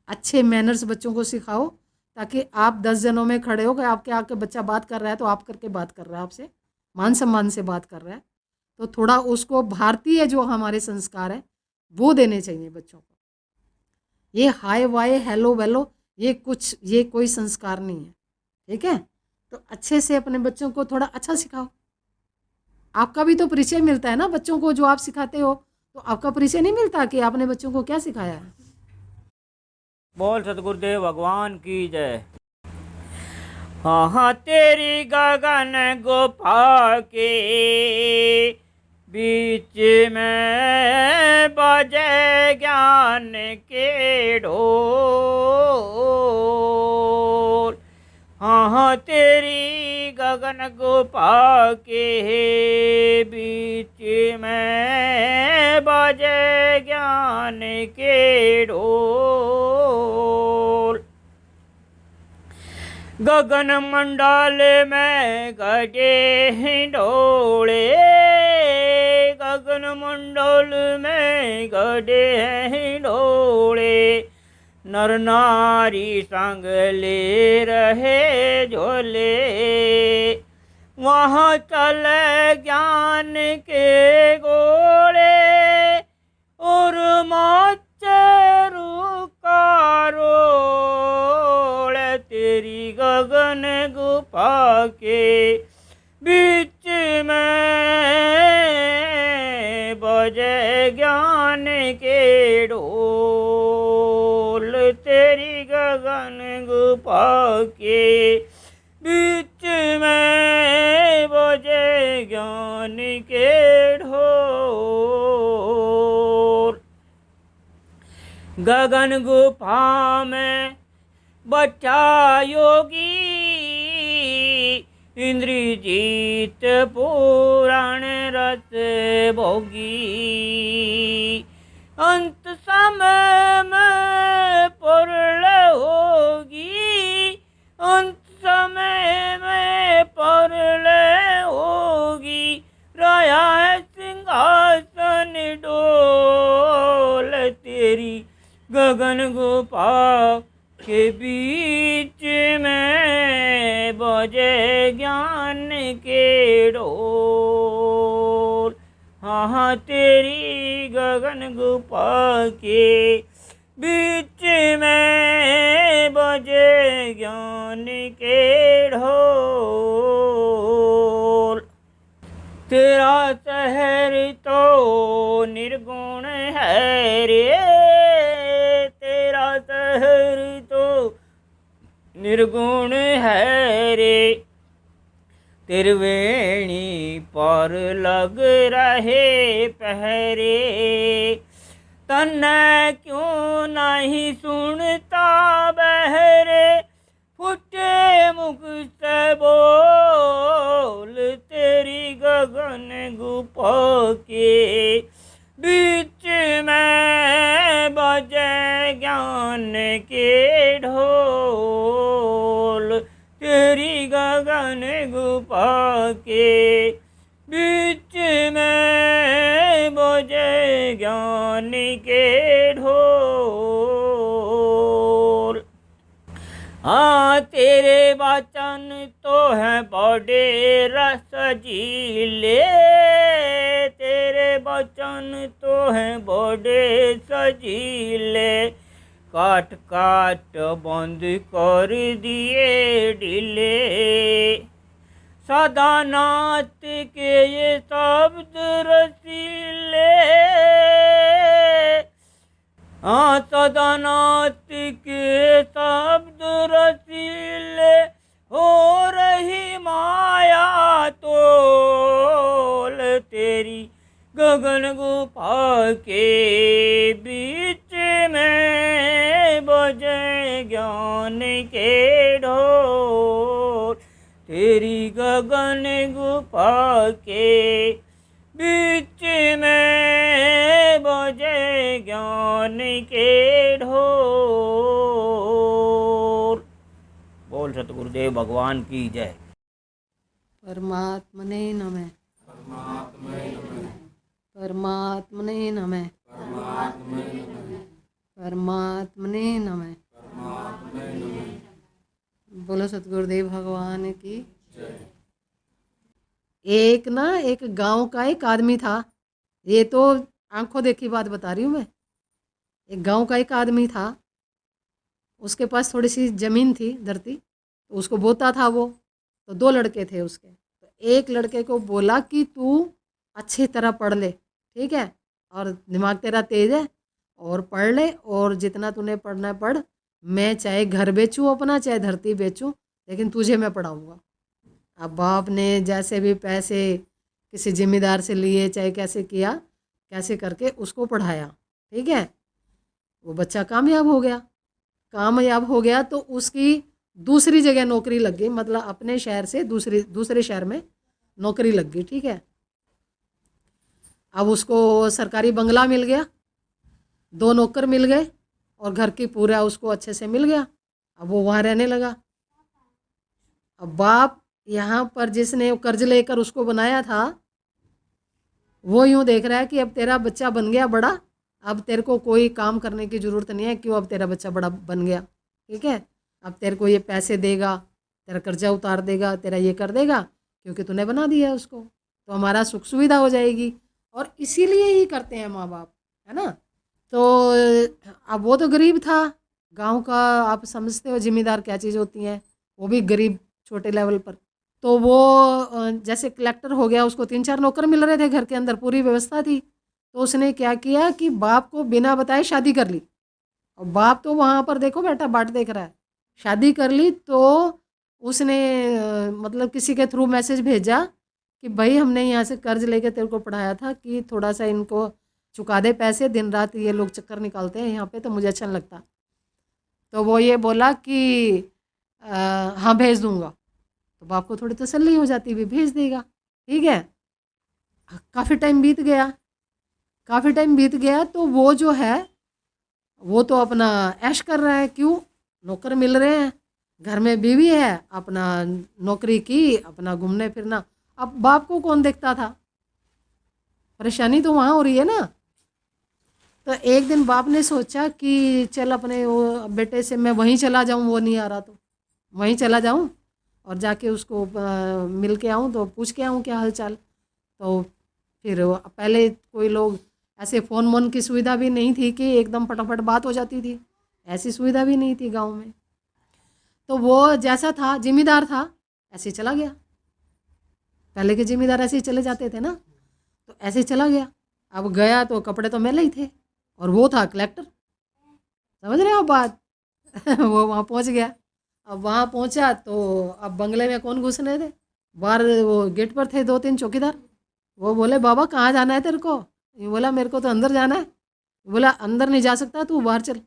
अच्छे मैनर्स बच्चों को सिखाओ, ताकि आप 10 जनों में खड़े हो गए, आपके आके बच्चा बात कर रहा है तो आप करके बात कर रहा है, आपसे मान सम्मान से बात कर रहा है, तो थोड़ा उसको भारतीय जो हमारे संस्कार है वो देने चाहिए बच्चों को। ये हाय वाय हेलो वेलो ये कोई संस्कार नहीं है, ठीक है। तो अच्छे से अपने बच्चों को थोड़ा अच्छा सिखाओ। आपका भी तो परिचय मिलता है ना बच्चों को, जो आप सिखाते हो तो आपका परिचय नहीं मिलता कि आपने बच्चों को क्या सिखाया है। बोल सतगुरुदेव भगवान की जय। हाँ हाँ तेरी गगन गुफा के बीच में बजे ज्ञान के ढोल। हाँ हाँ तेरी गगन गुफा के बीच में बजे ज्ञान के ढोल। गगन मंडल में गजे हिंडोले, गगन मंडल में गजे हिंडोले। नर नारी संग ले रहे झोले, वहाँ चले ज्ञान के गोले। और माचरू का रोल तेरी गगन गुफा के बीच में बजे ज्ञान के ढोल। तेरी गगन गुफा के बीच में बजे ज्ञान के ढोल। गगन गुफा में बच्चा योगी, इंद्रजीत पुराण रस भोगी। अंत समय में प्रलय होगी, अंत समय में प्रलय होगी। राया है सिंहासन डोल, तेरी गगन गुफा के बीच में बजे ज्ञान के ढोल। हाँ हाँ तेरी गगन गुफा के बीच में बजे ज्ञान के ढोल। तेरा शहर तो निर्गुण है रे, तेरा शहर तो निर्गुण है रे। त्रिवेणी पर लग रहे पहरे, तन्ने क्यों नहीं सुनता बहरे। फुटे मुख से बोल, तेरी गगन गुफा के बीच में बजे ज्ञान के ढोल। तेरी गगन गुफा के बीच में बजे ज्ञान के ढोल। हाँ तेरे वचन तो हैं बड़े रसजीले, तेरे वचन तो हैं बड़े सजीले। काट काट बंद कर दिए ढीले, सदा नाथ के ये शब्द रसीले। हाँ सदा नाथ के शब्द रसीले, हो रही माया तोल। तेरी गगन गुफा के बीच में बजे ज्ञान के ढोल। तेरी गगन गुफा के बीच में बजे ज्ञान के ढोल। बोल सतगुरुदेव भगवान की जय। परमात्मने नमः, परमात्मने नमः, परमात्मने नमः। बोलो सतगुरुदेव भगवान की। एक गांव का एक आदमी था। ये तो आंखों देखी बात बता रही हूँ मैं। एक गांव का एक आदमी था, उसके पास थोड़ी सी ज़मीन थी, धरती, तो उसको बोता था वो। तो 2 लड़के थे उसके। तो एक लड़के को बोला कि तू अच्छी तरह पढ़ ले, ठीक है, और दिमाग तेरा तेज है, और पढ़ ले, और जितना तूने पढ़ना है पढ़। मैं चाहे घर बेचूँ अपना, चाहे धरती बेचूँ, लेकिन तुझे मैं पढ़ाऊँगा। अब बाप ने जैसे भी पैसे किसी जिम्मेदार से लिए, चाहे कैसे किया, कैसे करके उसको पढ़ाया, ठीक है। वो बच्चा कामयाब हो गया। कामयाब हो गया तो उसकी दूसरी जगह नौकरी लग गई, मतलब अपने शहर से दूसरे शहर में नौकरी लग गई, ठीक है। अब उसको सरकारी बंगला मिल गया, 2 नौकर मिल गए, और घर की पूरा उसको अच्छे से मिल गया। अब वो वहाँ रहने लगा। अब बाप यहाँ पर जिसने कर्ज लेकर उसको बनाया था, वो यूँ देख रहा है कि अब तेरा बच्चा बन गया बड़ा, अब तेरे को कोई काम करने की ज़रूरत नहीं है, क्यों, अब तेरा बच्चा बड़ा बन गया, ठीक है। अब तेरे को ये पैसे देगा, तेरा कर्जा उतार देगा, तेरा ये कर देगा, क्योंकि तूने बना दिया है उसको, तो हमारा सुख सुविधा हो जाएगी। और इसीलिए ही करते हैं माँ बाप, है ना। तो अब वो तो गरीब था गांव का, आप समझते हो जिम्मेदार क्या चीज़ होती है, वो भी गरीब छोटे लेवल पर। तो वो जैसे कलेक्टर हो गया, उसको 3-4 नौकर मिल रहे थे, घर के अंदर पूरी व्यवस्था थी। तो उसने क्या किया कि बाप को बिना बताए शादी कर ली। और बाप तो वहाँ पर देखो बैठा बाट देख रहा है, शादी कर ली। तो उसने मतलब किसी के थ्रू मैसेज भेजा कि भाई हमने यहाँ से कर्ज लेके तेरे को पढ़ाया था, कि थोड़ा सा इनको चुका दे पैसे, दिन रात ये लोग चक्कर निकालते हैं यहाँ पे, तो मुझे अच्छा नहीं लगता। तो वो ये बोला कि हाँ भेज दूंगा। तो बाप को थोड़ी तसल्ली हो जाती, भी भेज देगा, ठीक है। काफ़ी टाइम बीत गया, काफ़ी टाइम बीत गया। तो वो जो है वो तो अपना ऐश कर रहा है, क्यों, नौकर मिल रहे हैं, घर में बीवी है, अपना नौकरी की, अपना घूमने फिरना। अब बाप को कौन देखता था, परेशानी तो वहाँ हो रही है ना। तो एक दिन बाप ने सोचा कि चल अपने वो बेटे से मैं वहीं चला जाऊँ, वो नहीं आ रहा तो वहीं चला जाऊँ, और जाके उसको मिल के आऊँ, तो पूछ के आऊँ क्या हाल चाल। तो फिर पहले कोई लोग ऐसे फ़ोन वोन की सुविधा भी नहीं थी कि एकदम फटाफट बात हो जाती थी, ऐसी सुविधा भी नहीं थी गांव में। तो वो जैसा था जिम्मेदार था, ऐसे ही चला गया। पहले के जिम्मेदार ऐसे ही चले जाते थे ना, तो ऐसे ही चला गया। अब गया तो कपड़े तो मैले ही थे, और वो था कलेक्टर, समझ रहे हो बात। वो वहाँ पहुँच गया। अब वहाँ पहुँचा तो अब बंगले में कौन घुसने थे, बाहर वो गेट पर थे 2-3 चौकीदार। वो बोले बाबा कहाँ जाना है तेरे को, ये बोला मेरे को तो अंदर जाना है। बोला अंदर नहीं जा सकता, तू बाहर चल।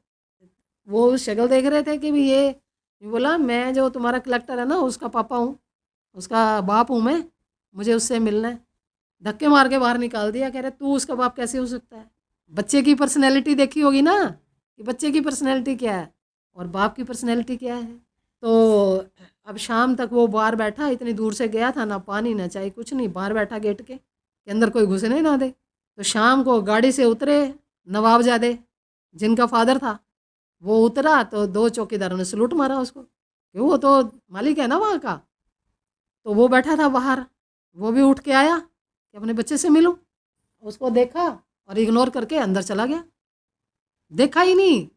वो शक्ल देख रहे थे कि भी ये बोला मैं जो तुम्हारा कलेक्टर है ना, उसका पापा हूँ, उसका बाप हूँ मैं, मुझे उससे मिलना है। धक्के मार के बाहर निकाल दिया। कह रहे तू उसका बाप कैसे हो सकता है। बच्चे की पर्सनैलिटी देखी होगी ना, कि बच्चे की पर्सनैलिटी क्या है और बाप की पर्सनैलिटी क्या है। तो अब शाम तक वो बाहर बैठा, इतनी दूर से गया था, ना पानी ना चाय कुछ नहीं, बाहर बैठा गेट के अंदर, कोई घुसने ना दे। तो शाम को गाड़ी से उतरे नवाबजादे, जिनका फादर था, वो उतरा तो 2 चौकीदारों ने सलूट मारा उसको, क्यों, वो तो मालिक है ना वहाँ का। तो वो बैठा था बाहर, वो भी उठ के आया कि अपने बच्चे से मिलूं। उसको देखा और इग्नोर करके अंदर चला गया, देखा ही नहीं।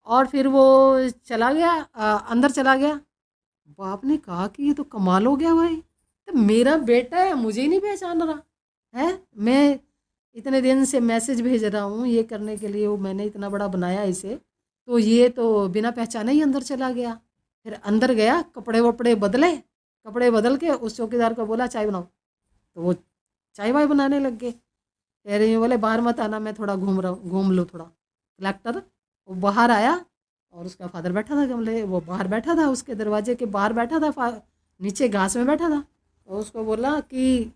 और फिर वो चला गया, अंदर चला गया। बाप ने कहा कि ये तो कमाल हो गया भाई, तो मेरा बेटा है, मुझे ही नहीं पहचान रहा है। मैं इतने दिन से मैसेज भेज रहा हूँ ये करने के लिए, वो मैंने इतना बड़ा बनाया इसे, तो ये तो बिना पहचाने ही अंदर चला गया। फिर अंदर गया, कपड़े वपड़े बदले, कपड़े बदल के उस चौकीदार को बोला चाय बनाओ। तो वो चाय वाय बनाने लग गए। कह रही बोले बाहर मत आना, मैं थोड़ा घूम रहा हूँ, घूम लूँ थोड़ा। कलेक्टर वो बाहर आया और उसका फादर बैठा था गमले, वो बाहर बैठा था, उसके दरवाजे के बाहर बैठा था, नीचे घास में बैठा था। और उसको बोला कि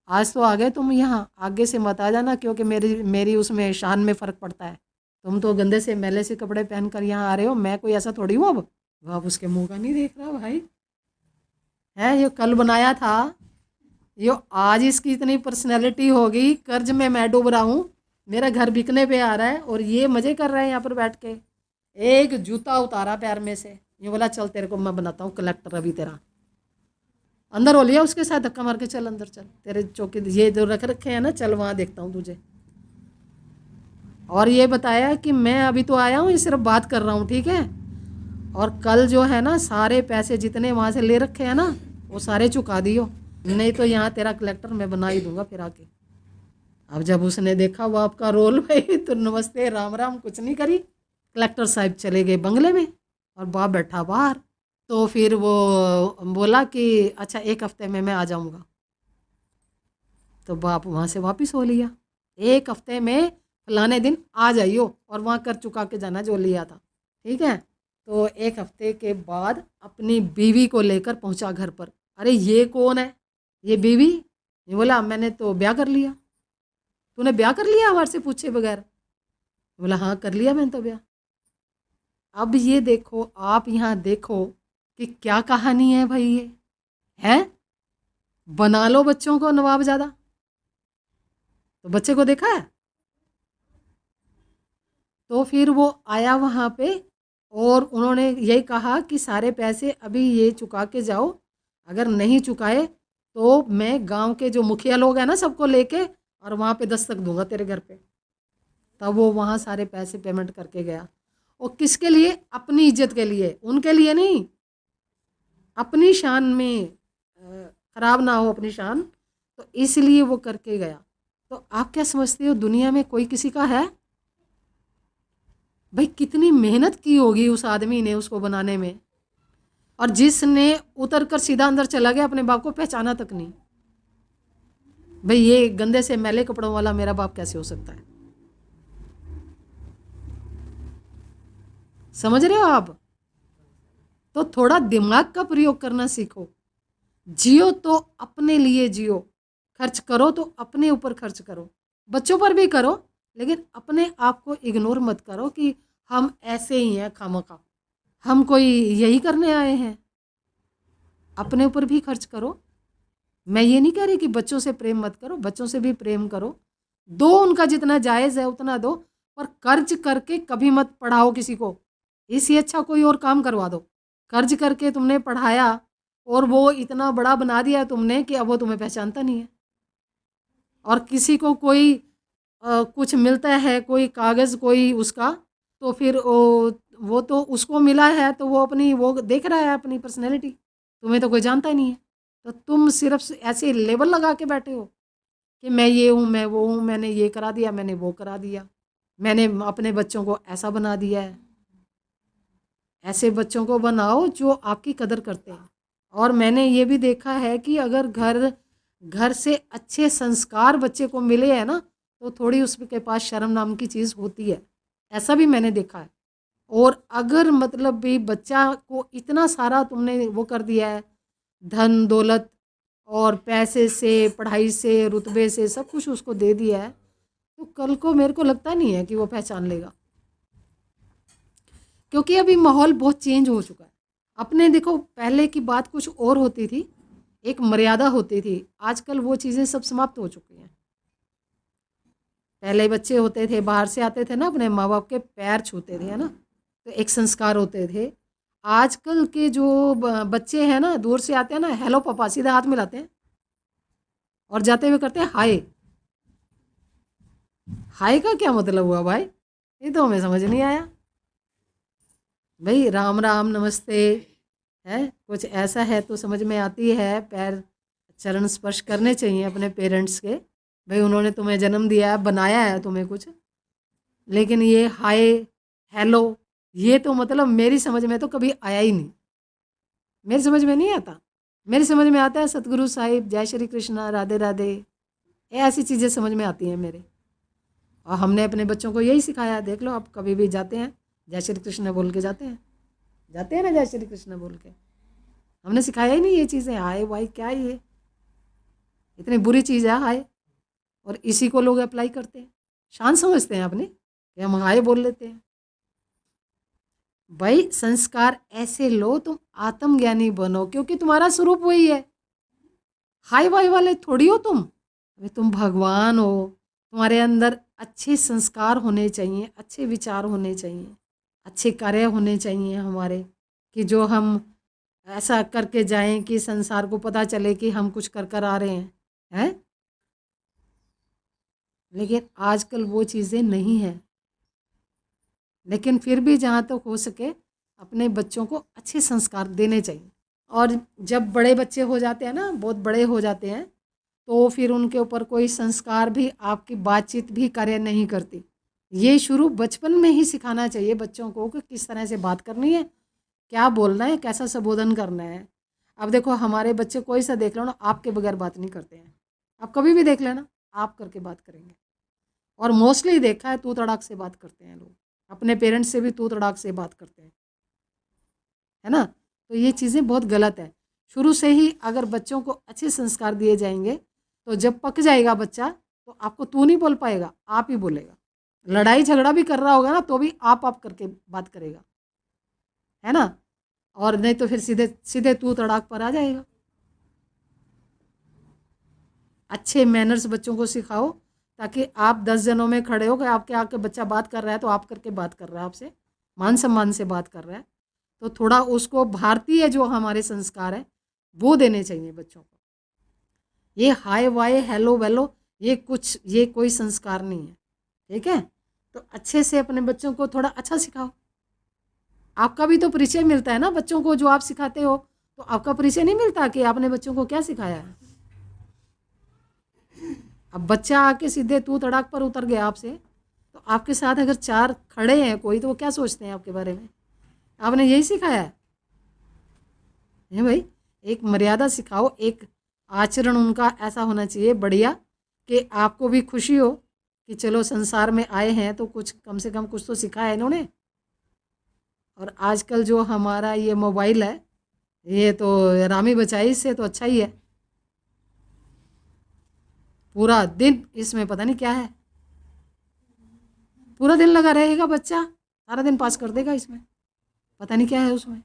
आज तो आ गए तुम यहाँ, आगे से मत आ जाना, क्योंकि मेरी उसमें शान में फ़र्क पड़ता है। तुम तो गंदे से मैले से कपड़े पहन कर यहाँ आ रहे हो, मैं कोई ऐसा थोड़ी हूँ। अब आप उसके मुंह का नहीं देख रहा भाई, है ये कल बनाया था, ये आज इसकी इतनी पर्सनैलिटी होगी, कर्ज में मैं डूब रहा हूँ, मेरा घर बिकने पे आ रहा है और ये मज़े कर रहे हैं यहाँ पर बैठ के। एक जूता उतारा पैर में से, ये बोला चल तेरे को मैं बनाता हूँ कलेक्टर अभी तेरा। अंदर हो लिया उसके साथ धक्का मार के, चल अंदर चल, तेरे चौकी ये जो रख रखे हैं ना, चल वहाँ देखता हूँ तुझे। और ये बताया कि मैं अभी तो आया हूँ, ये सिर्फ बात कर रहा हूँ, ठीक है, और कल जो है ना सारे पैसे जितने वहाँ से ले रखे हैं ना वो सारे चुका दियो, नहीं तो यहाँ तेरा कलेक्टर मैं बना ही दूंगा फिर आके। अब जब उसने देखा वो आपका रोल भाई, तो नमस्ते राम राम कुछ नहीं करी, कलेक्टर साहब चले गए बंगले में और बाप बैठा बाहर। तो फिर वो बोला कि अच्छा 1 हफ्ते में मैं आ जाऊंगा। तो बाप वहाँ से वापस हो लिया, 1 हफ्ते में फलाने दिन आ जाइयो और वहाँ कर चुका के जाना जो लिया था, ठीक है। तो 1 हफ्ते के बाद अपनी बीवी को लेकर पहुँचा घर पर। अरे ये कौन है, ये बीवी? ये बोला मैंने तो ब्याह कर लिया। तूने ब्याह कर लिया हमारे से पूछे बगैर? बोला हाँ कर लिया मैंने तो ब्याह। अब ये देखो, आप यहाँ देखो कि क्या कहानी है भाई, ये है बना लो बच्चों को नवाबजादा। तो बच्चे को देखा है। तो फिर वो आया वहाँ पे और उन्होंने यही कहा कि सारे पैसे अभी ये चुका के जाओ, अगर नहीं चुकाए तो मैं गांव के जो मुखिया लोग हैं ना सबको लेके और वहाँ पे दस्तक दूंगा तेरे घर पे। तब वो वहाँ सारे पैसे पेमेंट करके गया। और किसके लिए? अपनी इज्जत के लिए, उनके लिए नहीं, अपनी शान में खराब ना हो अपनी शान, तो इसलिए वो करके गया। तो आप क्या समझते हो दुनिया में कोई किसी का है? भाई कितनी मेहनत की होगी उस आदमी ने उसको बनाने में, और जिसने उतर कर सीधा अंदर चला गया अपने बाप को पहचाना तक नहीं। भाई ये गंदे से मैले कपड़ों वाला मेरा बाप कैसे हो सकता है? समझ रहे हो आप? तो थोड़ा दिमाग का प्रयोग करना सीखो। जियो तो अपने लिए जियो, खर्च करो तो अपने ऊपर खर्च करो, बच्चों पर भी करो, लेकिन अपने आप को इग्नोर मत करो कि हम ऐसे ही हैं खामखा, हम कोई यही करने आए हैं। अपने ऊपर भी खर्च करो। मैं ये नहीं कह रही कि बच्चों से प्रेम मत करो, बच्चों से भी प्रेम करो, दो उनका जितना जायज़ है उतना दो, पर कर्ज करके कभी मत पढ़ाओ किसी को। इससे अच्छा कोई और काम करवा दो। कर्ज करके तुमने पढ़ाया और वो इतना बड़ा बना दिया तुमने कि अब वो तुम्हें पहचानता नहीं है। और किसी को कोई कुछ मिलता है, कोई कागज़ कोई उसका, तो फिर वो तो उसको मिला है तो वो अपनी वो देख रहा है अपनी पर्सनैलिटी, तुम्हें तो कोई जानता ही नहीं है। तो तुम सिर्फ ऐसे लेबल लगा के बैठे हो कि मैं ये हूँ, मैं वो हूँ, मैंने ये करा दिया, मैंने वो करा दिया, मैंने अपने बच्चों को ऐसा बना दिया है। ऐसे बच्चों को बनाओ जो आपकी कदर करते हैं। और मैंने ये भी देखा है कि अगर घर से अच्छे संस्कार बच्चे को मिले हैं ना, तो थोड़ी उसके पास शर्म नाम की चीज़ होती है, ऐसा भी मैंने देखा है। और अगर मतलब भी बच्चा को इतना सारा तुमने वो कर दिया है, धन दौलत और पैसे से, पढ़ाई से, रुतबे से, सब कुछ उसको दे दिया है, तो कल को मेरे को लगता नहीं है कि वो पहचान लेगा, क्योंकि अभी माहौल बहुत चेंज हो चुका है। अपने देखो पहले की बात कुछ और होती थी, एक मर्यादा होती थी, आजकल वो चीज़ें सब समाप्त हो चुकी हैं। पहले बच्चे होते थे बाहर से आते थे ना, अपने माँ बाप के पैर छूते थे, है ना, तो एक संस्कार होते थे। आजकल के जो बच्चे हैं ना, दूर से आते हैं ना, हेलो पापा सीधा हाथ मिलाते हैं और जाते हुए करते हैं हाय। हाय का क्या मतलब हुआ भाई? ये तो हमें समझ नहीं आया। भाई राम राम नमस्ते है, कुछ ऐसा है तो समझ में आती है, पैर चरण स्पर्श करने चाहिए अपने पेरेंट्स के। भाई उन्होंने तुम्हें जन्म दिया है, बनाया है तुम्हें कुछ, लेकिन ये हाय हेलो ये तो मतलब मेरी समझ में तो कभी आया ही नहीं, मेरी समझ में नहीं आता। मेरी समझ में आता है सतगुरु साहिब, जय श्री कृष्णा, राधे राधे, ये ऐसी चीज़ें समझ में आती हैं मेरे। और हमने अपने बच्चों को यही सिखाया। देख लो आप कभी भी जाते हैं जय श्री कृष्ण बोल के जाते हैं ना, जय श्री कृष्ण बोल के। हमने सिखाया ही नहीं ये चीज़ें, हाय भाई क्या ये इतनी बुरी चीज़ है हाय, और इसी को लोग अप्लाई करते हैं, शान समझते हैं अपने कि हम हाय बोल लेते हैं। भाई संस्कार ऐसे लो तुम आत्मज्ञानी बनो, क्योंकि तुम्हारा स्वरूप वही है। हाय वाई वाले थोड़ी हो तुम भगवान हो, तुम्हारे अंदर अच्छे संस्कार होने चाहिए, अच्छे विचार होने चाहिए, अच्छे कार्य होने चाहिए हमारे, कि जो हम ऐसा करके जाएं कि संसार को पता चले कि हम कुछ कर कर आ रहे हैं। लेकिन आजकल वो चीज़ें नहीं हैं। लेकिन फिर भी जहाँ तक हो सके अपने बच्चों को अच्छे संस्कार देने चाहिए। और जब बड़े बच्चे हो जाते हैं ना, बहुत बड़े हो जाते हैं, तो फिर उनके ऊपर कोई संस्कार भी, आपकी बातचीत भी कार्य नहीं करती। ये शुरू बचपन में ही सिखाना चाहिए बच्चों को कि किस तरह से बात करनी है, क्या बोलना है, कैसा संबोधन करना है। अब देखो हमारे बच्चे कोई सा देख लो ना, आपके बगैर बात नहीं करते हैं। आप कभी भी देख लेना, आप करके बात करेंगे। और मोस्टली देखा है तू तड़ाक से बात करते हैं लोग, अपने पेरेंट्स से भी तू तड़ाक से बात करते हैं, है ना। तो ये चीज़ें बहुत गलत है। शुरू से ही अगर बच्चों को अच्छे संस्कार दिए जाएंगे तो जब पक जाएगा बच्चा तो आपको तू नहीं बोल पाएगा, आप ही बोलेगा। लड़ाई झगड़ा भी कर रहा होगा ना तो भी आप करके बात करेगा, है ना। और नहीं तो फिर सीधे सीधे तू तड़ाक पर आ जाएगा। अच्छे मैनर्स बच्चों को सिखाओ ताकि आप 10 जनों में खड़े हो कि आपके आके बच्चा बात कर रहा है तो आप करके बात कर रहा है, आपसे मान सम्मान से बात कर रहा है, तो थोड़ा उसको भारतीय जो हमारे संस्कार है वो देने चाहिए बच्चों को। ये हाय वाय हेलो वेलो ये कोई संस्कार नहीं है, ठीक है। तो अच्छे से अपने बच्चों को थोड़ा अच्छा सिखाओ। आपका भी तो परिचय मिलता है ना बच्चों को, जो आप सिखाते हो तो आपका परिचय नहीं मिलता कि आपने बच्चों को क्या सिखाया है। अब बच्चा आके सीधे तू तड़ाक पर उतर गया आपसे, तो आपके साथ अगर 4 खड़े हैं कोई, तो वो क्या सोचते हैं आपके बारे में, आपने यही सिखाया है भाई। एक मर्यादा सिखाओ, एक आचरण उनका ऐसा होना चाहिए बढ़िया कि आपको भी खुशी हो कि चलो संसार में आए हैं तो कुछ कम से कम कुछ तो सिखाया है इन्होंने। और आजकल जो हमारा ये मोबाइल है, ये तो रामी बचाई से तो अच्छा ही है। पूरा दिन इसमें पता नहीं क्या है, पूरा दिन लगा रहेगा बच्चा, सारा दिन पास कर देगा इसमें, पता नहीं क्या है उसमें।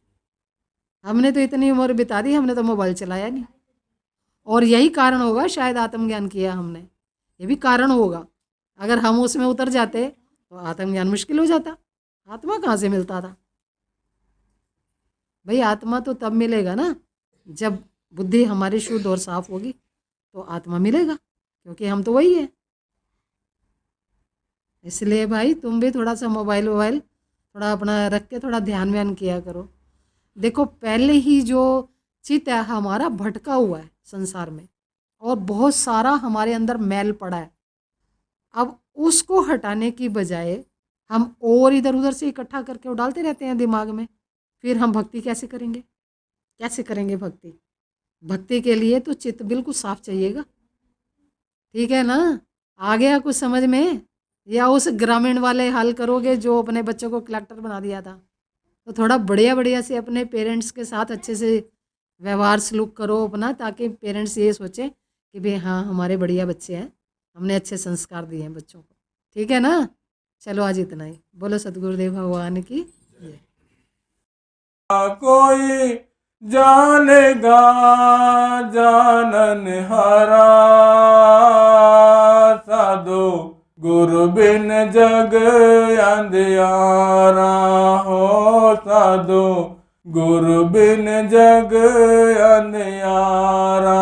हमने तो इतनी उम्र बिता दी, हमने तो मोबाइल चलाया नहीं। और यही कारण होगा शायद आत्मज्ञान किया हमने, ये भी कारण होगा। अगर हम उसमें उतर जाते तो आत्मज्ञान मुश्किल हो जाता। आत्मा कहाँ से मिलता था भाई। आत्मा तो तब मिलेगा ना जब बुद्धि हमारी शुद्ध और साफ होगी, तो आत्मा मिलेगा, क्योंकि हम तो वही है। इसलिए भाई तुम भी थोड़ा सा मोबाइल वोबाइल थोड़ा अपना रख के थोड़ा ध्यान व्यान किया करो। देखो पहले ही जो चित्त है हमारा भटका हुआ है संसार में, और बहुत सारा हमारे अंदर मैल पड़ा है। अब उसको हटाने की बजाय हम और इधर उधर से इकट्ठा करके डालते रहते हैं दिमाग में। फिर हम भक्ति कैसे करेंगे, कैसे करेंगे भक्ति। भक्ति के लिए तो चित्त बिल्कुल साफ चाहिएगा, ठीक है ना। आ गया कुछ समझ में, या उस ग्रामीण वाले हाल करोगे जो अपने बच्चों को कलेक्टर बना दिया था। तो थोड़ा बढ़िया बढ़िया से अपने पेरेंट्स के साथ अच्छे से व्यवहार सलूक करो अपना, ताकि पेरेंट्स ये सोचे कि भाई हाँ हमारे बढ़िया बच्चे हैं, हमने अच्छे संस्कार दिए हैं बच्चों को, ठीक है ना। चलो आज इतना ही, बोलो सतगुरुदेव भगवान की जय। कोई जानेगा जानन हारा, साधु गुरु बिन जग अंधियारा हो, साधु गुरु बिन जग अंधियारा।